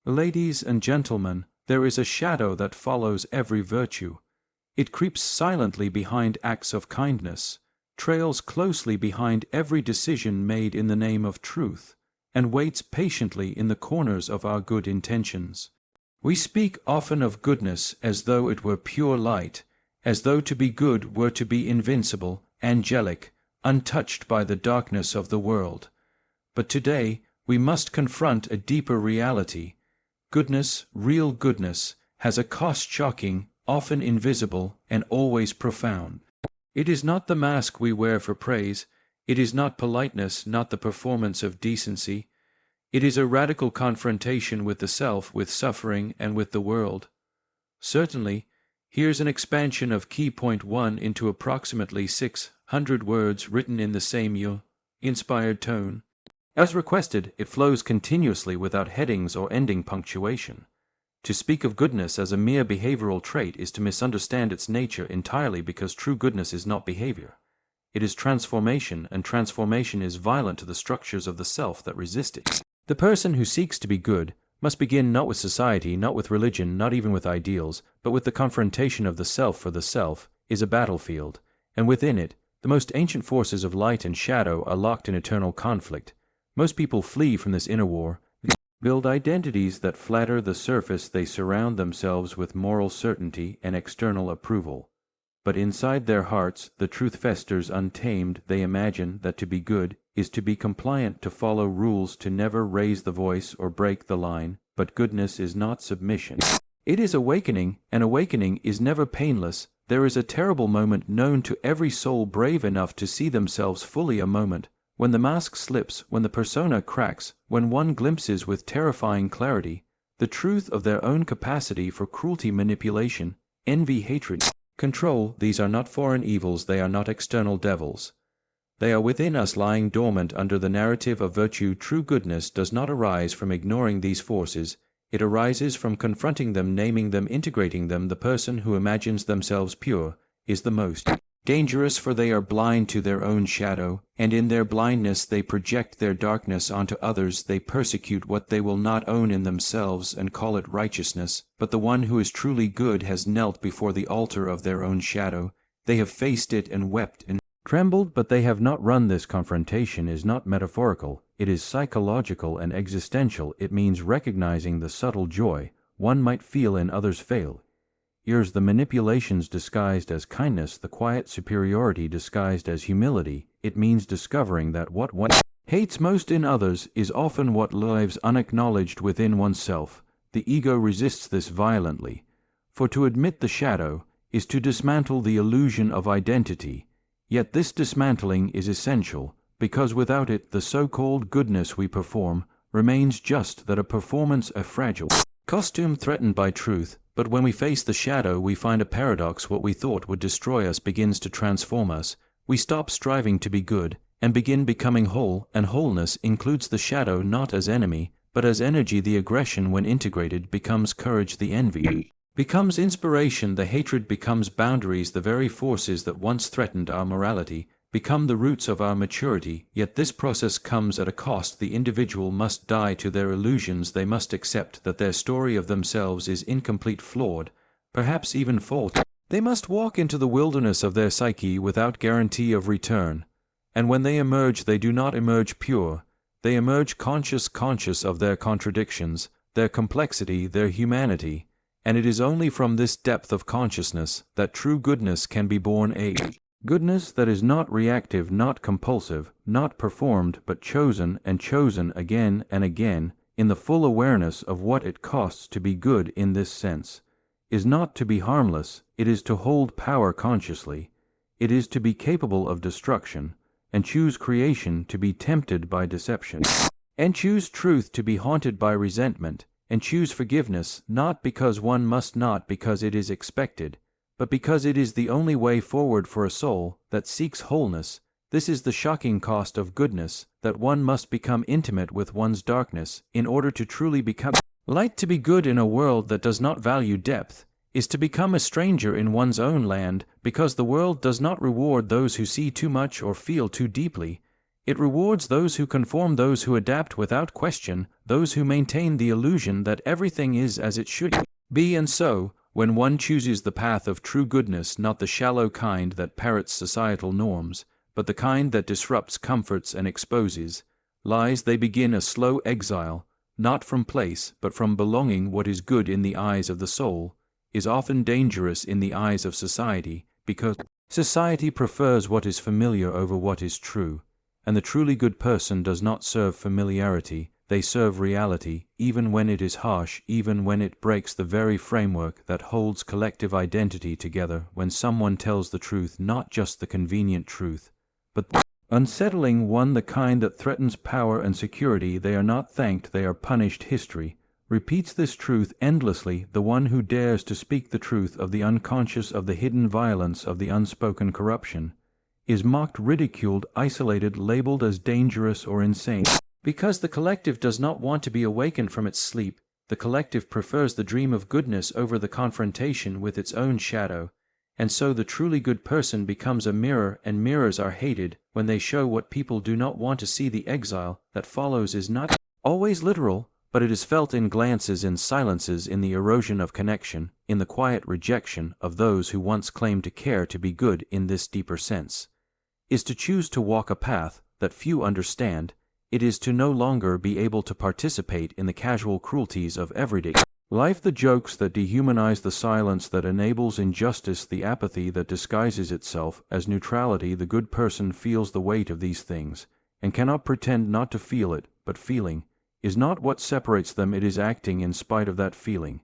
Ladies and gentlemen, there is a shadow that follows every virtue. It creeps silently behind acts of kindness, trails closely behind every decision made in the name of truth, and waits patiently in the corners of our good intentions. We speak often of goodness as though it were pure light, as though to be good were to be invincible, angelic, untouched by the darkness of the world. But today we must confront a deeper reality. Goodness, real goodness, has a cost shocking, often invisible, and always profound. It is not the mask we wear for praise, it is not politeness, not the performance of decency. It is a radical confrontation with the self, with suffering, and with the world. Certainly, here's an expansion of key point 1 into approximately 600 words written in the same inspired tone. As requested, it flows continuously without headings or ending punctuation. To speak of goodness as a mere behavioral trait is to misunderstand its nature entirely, because true goodness is not behavior. It is transformation, and transformation is violent to the structures of the self that resist it. The person who seeks to be good must begin not with society, not with religion, not even with ideals, but with the confrontation of the self, for the self is a battlefield, and within it, the most ancient forces of light and shadow are locked in eternal conflict. Most people flee from this inner war, build identities that flatter the surface, they surround themselves with moral certainty and external approval. But inside their hearts, the truth festers untamed. They imagine that to be good is to be compliant, to follow rules, to never raise the voice or break the line. But goodness is not submission. It is awakening, and awakening is never painless. There is a terrible moment known to every soul brave enough to see themselves fully, a moment when the mask slips, when the persona cracks, when one glimpses with terrifying clarity the truth of their own capacity for cruelty, manipulation, envy, hatred, control. These are not foreign evils, they are not external devils. They are within us, lying dormant under the narrative of virtue. True goodness does not arise from ignoring these forces, it arises from confronting them, naming them, integrating them. The person who imagines themselves pure is the most dangerous, for they are blind to their own shadow, and in their blindness they project their darkness onto others. They persecute what they will not own in themselves and call it righteousness. But the one who is truly good has knelt before the altar of their own shadow. They have faced it and wept and trembled, but they have not run. This confrontation is not metaphorical, it is psychological and existential. It means recognizing the subtle joy one might feel in others' failure, the manipulations disguised as kindness, the quiet superiority disguised as humility. It means discovering that what one hates most in others is often what lives unacknowledged within oneself. The ego resists this violently, for to admit the shadow is to dismantle the illusion of identity. Yet this dismantling is essential, because without it the so-called goodness we perform remains just that, a performance, a fragile costume threatened by truth. But when we face the shadow, we find a paradox. What we thought would destroy us begins to transform us. We stop striving to be good and begin becoming whole, and wholeness includes the shadow not as enemy, but as energy. The aggression, when integrated, becomes courage. The envy becomes inspiration. The hatred becomes boundaries. The very forces that once threatened our morality become the roots of our maturity. Yet this process comes at a cost. The individual must die to their illusions. They must accept that their story of themselves is incomplete, flawed, perhaps even faulty. They must walk into the wilderness of their psyche without guarantee of return. And when they emerge, they do not emerge pure. They emerge conscious of their contradictions, their complexity, their humanity. And it is only from this depth of consciousness that true goodness can be born, a goodness that is not reactive, not compulsive, not performed, but chosen and chosen again and again, in the full awareness of what it costs to be good. In this sense, is not to be harmless, it is to hold power consciously, it is to be capable of destruction, and choose creation, to be tempted by deception, and choose truth, to be haunted by resentment, and choose forgiveness, not because one must, not because it is expected, but because it is the only way forward for a soul that seeks wholeness. This is the shocking cost of goodness, that one must become intimate with one's darkness in order to truly become light. To be good in a world that does not value depth is to become a stranger in one's own land, because the world does not reward those who see too much or feel too deeply. It rewards those who conform, those who adapt without question, those who maintain the illusion that everything is as it should be. And so, when one chooses the path of true goodness, not the shallow kind that parrots societal norms, but the kind that disrupts, comforts, and exposes lies, they begin a slow exile, not from place, but from belonging. What is good in the eyes of the soul is often dangerous in the eyes of society, because society prefers what is familiar over what is true, and the truly good person does not serve familiarity, they serve reality, even when it is harsh, even when it breaks the very framework that holds collective identity together. When someone tells the truth, not just the convenient truth, but the unsettling one, the kind that threatens power and security, they are not thanked, they are punished. History repeats this truth endlessly. The one who dares to speak the truth of the unconscious, of the hidden violence, of the unspoken corruption, is mocked, ridiculed, isolated, labeled as dangerous or insane. Because the collective does not want to be awakened from its sleep, the collective prefers the dream of goodness over the confrontation with its own shadow, and so the truly good person becomes a mirror, and mirrors are hated when they show what people do not want to see. The exile that follows is not always literal, but it is felt in glances, in silences, in the erosion of connection, in the quiet rejection of those who once claimed to care. To be good in this deeper sense is to choose to walk a path that few understand. It is to no longer be able to participate in the casual cruelties of everyday life, the jokes that dehumanize, the silence that enables injustice, the apathy that disguises itself as neutrality. The good person feels the weight of these things, and cannot pretend not to feel it, but feeling is not what separates them, it is acting in spite of that feeling.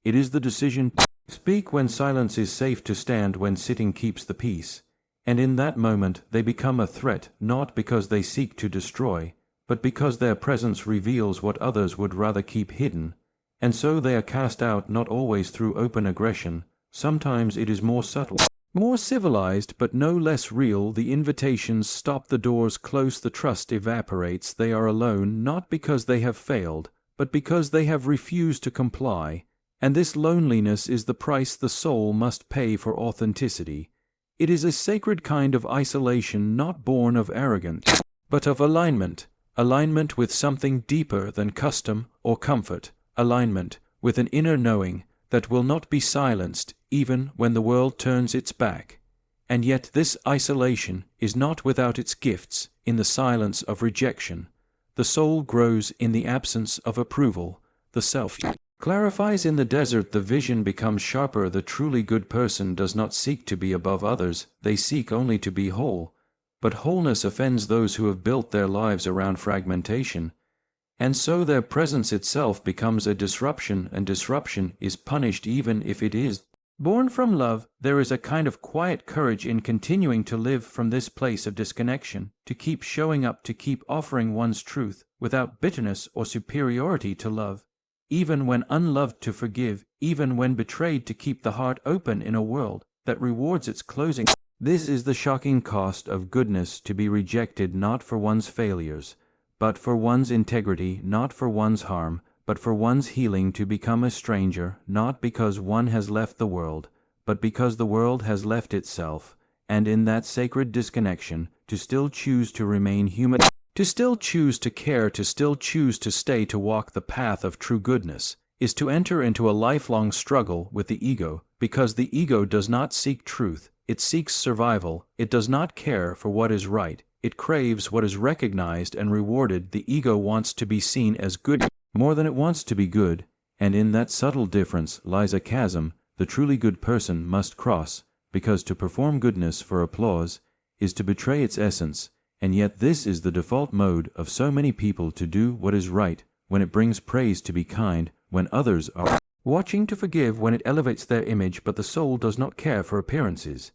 It is the decision to speak when silence is safe, to stand when sitting keeps the peace, and in that moment they become a threat, not because they seek to destroy, but because their presence reveals what others would rather keep hidden, and so they are cast out, not always through open aggression. Sometimes it is more subtle, more civilized, but no less real. The invitations stop, the doors close, the trust evaporates. They are alone, not because they have failed, but because they have refused to comply, and this loneliness is the price the soul must pay for authenticity. It is a sacred kind of isolation, not born of arrogance, but of alignment. Alignment with something deeper than custom or comfort, alignment with an inner knowing that will not be silenced even when the world turns its back. And yet this isolation is not without its gifts. In the silence of rejection, the soul grows. In the absence of approval, the self clarifies. In the desert, the vision becomes sharper. The truly good person does not seek to be above others, they seek only to be whole. But wholeness offends those who have built their lives around fragmentation, and so their presence itself becomes a disruption, and disruption is punished even if it is born from love. There is a kind of quiet courage in continuing to live from this place of disconnection, to keep showing up, to keep offering one's truth without bitterness or superiority, to love even when unloved, to forgive even when betrayed, to keep the heart open in a world that rewards its closing. This is the shocking cost of goodness, to be rejected not for one's failures, but for one's integrity, not for one's harm, but for one's healing, to become a stranger, not because one has left the world, but because the world has left itself, and in that sacred disconnection, to still choose to remain human, to still choose to care, to still choose to stay, to walk the path of true goodness, is to enter into a lifelong struggle with the ego, because the ego does not seek truth. It seeks survival. It does not care for what is right. It craves what is recognized and rewarded. The ego wants to be seen as good more than it wants to be good, and in that subtle difference lies a chasm the truly good person must cross, because to perform goodness for applause is to betray its essence, and yet this is the default mode of so many people, to do what is right when it brings praise, to be kind when others are watching, to forgive when it elevates their image. But the soul does not care for appearances.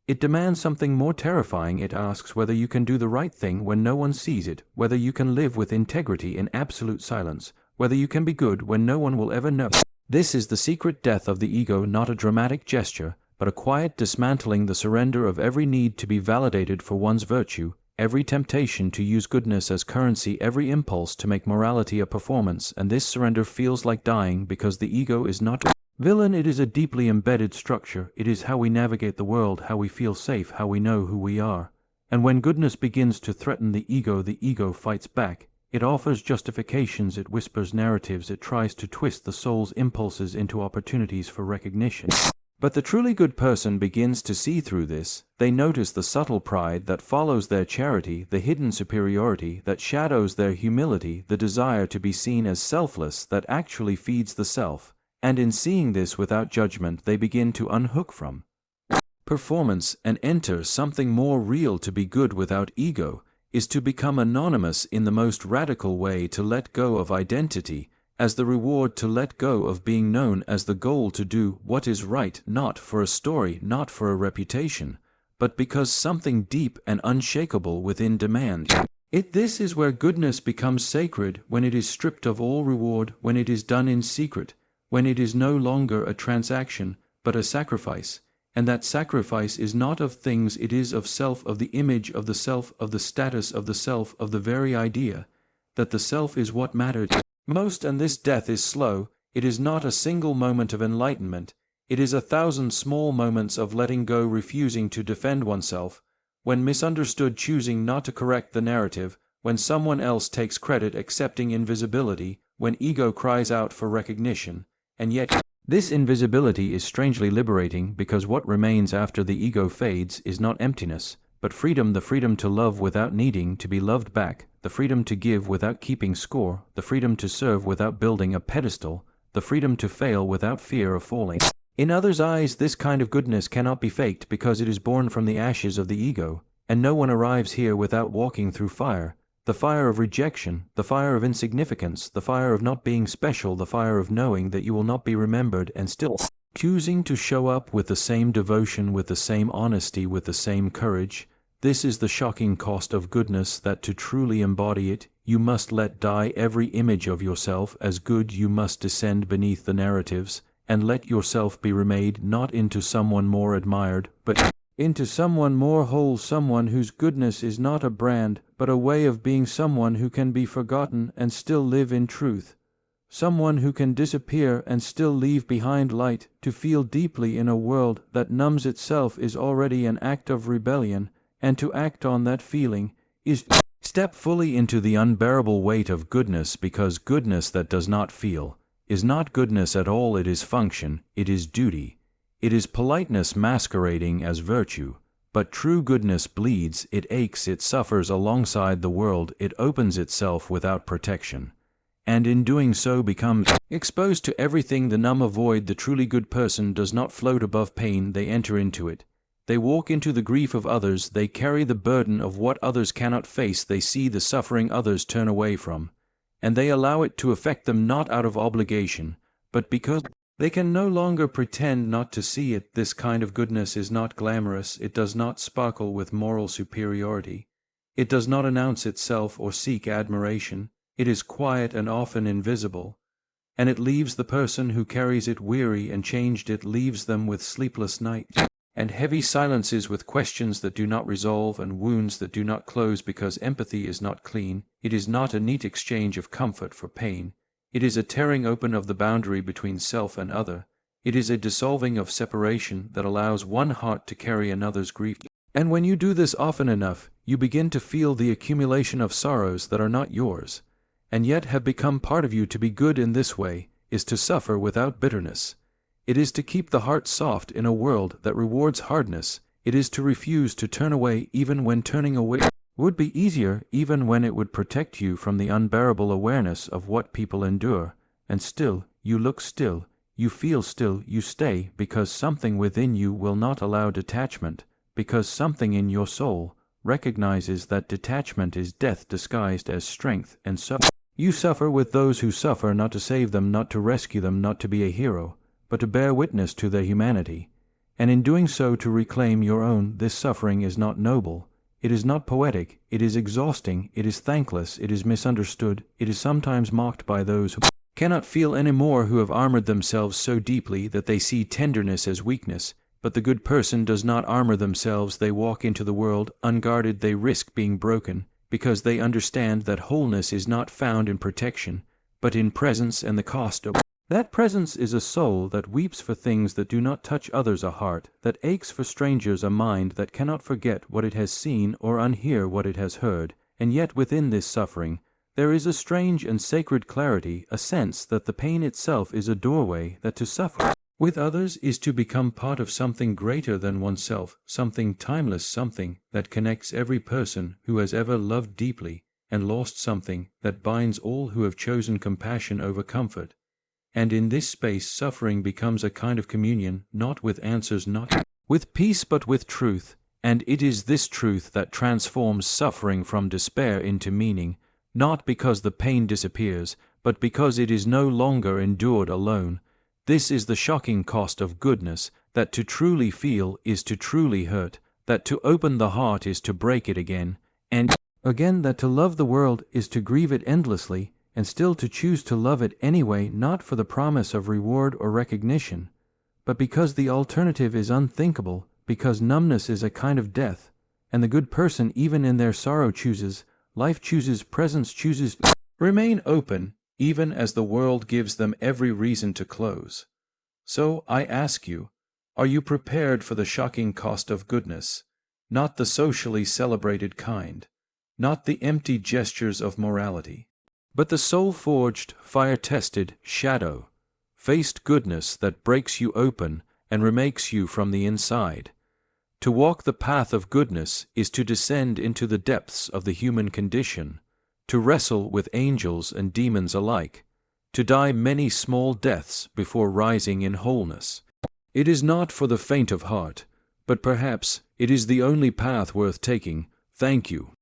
It demands something more terrifying. It asks whether you can do the right thing when no one sees it, whether you can live with integrity in absolute silence, whether you can be good when no one will ever know. This is the secret death of the ego, not a dramatic gesture, but a quiet dismantling, the surrender of every need to be validated for one's virtue, every temptation to use goodness as currency, every impulse to make morality a performance. And this surrender feels like dying, because the ego is not villain, it is a deeply embedded structure. It is how we navigate the world, how we feel safe, how we know who we are. And when goodness begins to threaten the ego fights back. It offers justifications, it whispers narratives, it tries to twist the soul's impulses into opportunities for recognition. But the truly good person begins to see through this. They notice the subtle pride that follows their charity, the hidden superiority that shadows their humility, the desire to be seen as selfless that actually feeds the self. And in seeing this without judgment, they begin to unhook from performance and enter something more real. To be good without ego is to become anonymous in the most radical way, to let go of identity as the reward, to let go of being known as the goal, to do what is right, not for a story, not for a reputation, but because something deep and unshakable within demands. This is where goodness becomes sacred, when it is stripped of all reward, when it is done in secret, when it is no longer a transaction, but a sacrifice. And that sacrifice is not of things, it is of self, of the image of the self, of the status of the self, of the very idea that the self is what matters most. And this death is slow. It is not a single moment of enlightenment. It is 1,000 small moments of letting go, refusing to defend oneself, when misunderstood, choosing not to correct the narrative, when someone else takes credit, accepting invisibility, when ego cries out for recognition. And yet this invisibility is strangely liberating, because what remains after the ego fades is not emptiness, but freedom, the freedom to love without needing to be loved back, the freedom to give without keeping score, the freedom to serve without building a pedestal, the freedom to fail without fear of falling. In others' eyes, this kind of goodness cannot be faked, because it is born from the ashes of the ego, and no one arrives here without walking through fire. The fire of rejection, the fire of insignificance, the fire of not being special, the fire of knowing that you will not be remembered, and still choosing to show up with the same devotion, with the same honesty, with the same courage. This is the shocking cost of goodness, that to truly embody it, you must let die every image of yourself as good. You must descend beneath the narratives, and let yourself be remade, not into someone more admired, but into someone more whole, someone whose goodness is not a brand, but a way of being, someone who can be forgotten and still live in truth, someone who can disappear and still leave behind light. To feel deeply in a world that numbs itself is already an act of rebellion, and to act on that feeling is to step fully into the unbearable weight of goodness, because goodness that does not feel is not goodness at all. It is function, it is duty. It is politeness masquerading as virtue, but true goodness bleeds, it aches, it suffers alongside the world, it opens itself without protection, and in doing so becomes exposed to everything. The numb avoid. The truly good person does not float above pain, they enter into it. They walk into the grief of others, they carry the burden of what others cannot face, they see the suffering others turn away from, and they allow it to affect them, not out of obligation, but because they can no longer pretend not to see it. This kind of goodness is not glamorous, it does not sparkle with moral superiority, it does not announce itself or seek admiration, it is quiet and often invisible, and it leaves the person who carries it weary and changed. It leaves them with sleepless nights and heavy silences, with questions that do not resolve and wounds that do not close, because empathy is not clean. It is not a neat exchange of comfort for pain. It is a tearing open of the boundary between self and other. It is a dissolving of separation that allows one heart to carry another's grief. And when you do this often enough, you begin to feel the accumulation of sorrows that are not yours, and yet have become part of you. To be good in this way is to suffer without bitterness. It is to keep the heart soft in a world that rewards hardness. It is to refuse to turn away, even when turning away would be easier, even when it would protect you from the unbearable awareness of what people endure. And still, you look still, you feel still, you stay, because something within you will not allow detachment, because something in your soul recognizes that detachment is death disguised as strength. And so you suffer with those who suffer, not to save them, not to rescue them, not to be a hero, but to bear witness to their humanity, and in doing so to reclaim your own. This suffering is not noble, it is not poetic, it is exhausting, it is thankless, it is misunderstood, it is sometimes mocked by those who cannot feel any more, who have armored themselves so deeply that they see tenderness as weakness. But the good person does not armor themselves. They walk into the world unguarded, they risk being broken, because they understand that wholeness is not found in protection, but in presence, and the cost of That presence is a soul that weeps for things that do not touch others, a heart that aches for strangers, a mind that cannot forget what it has seen or unhear what it has heard, and yet within this suffering there is a strange and sacred clarity, a sense that the pain itself is a doorway, that to suffer with others is to become part of something greater than oneself, something timeless, something that connects every person who has ever loved deeply and lost, something that binds all who have chosen compassion over comfort. And in this space suffering becomes a kind of communion, not with answers, not with peace, but with truth, and it is this truth that transforms suffering from despair into meaning, not because the pain disappears, but because it is no longer endured alone. This is the shocking cost of goodness, that to truly feel is to truly hurt, that to open the heart is to break it again, and again, that to love the world is to grieve it endlessly, and still to choose to love it anyway, not for the promise of reward or recognition, but because the alternative is unthinkable, because numbness is a kind of death, and the good person even in their sorrow chooses, life chooses, presence chooses to remain open, even as the world gives them every reason to close. So, I ask you, are you prepared for the shocking cost of goodness? Not the socially celebrated kind, not the empty gestures of morality, but the soul-forged, fire-tested, shadow-faced goodness that breaks you open and remakes you from the inside. To walk the path of goodness is to descend into the depths of the human condition, to wrestle with angels and demons alike, to die many small deaths before rising in wholeness. It is not for the faint of heart, but perhaps it is the only path worth taking. Thank you.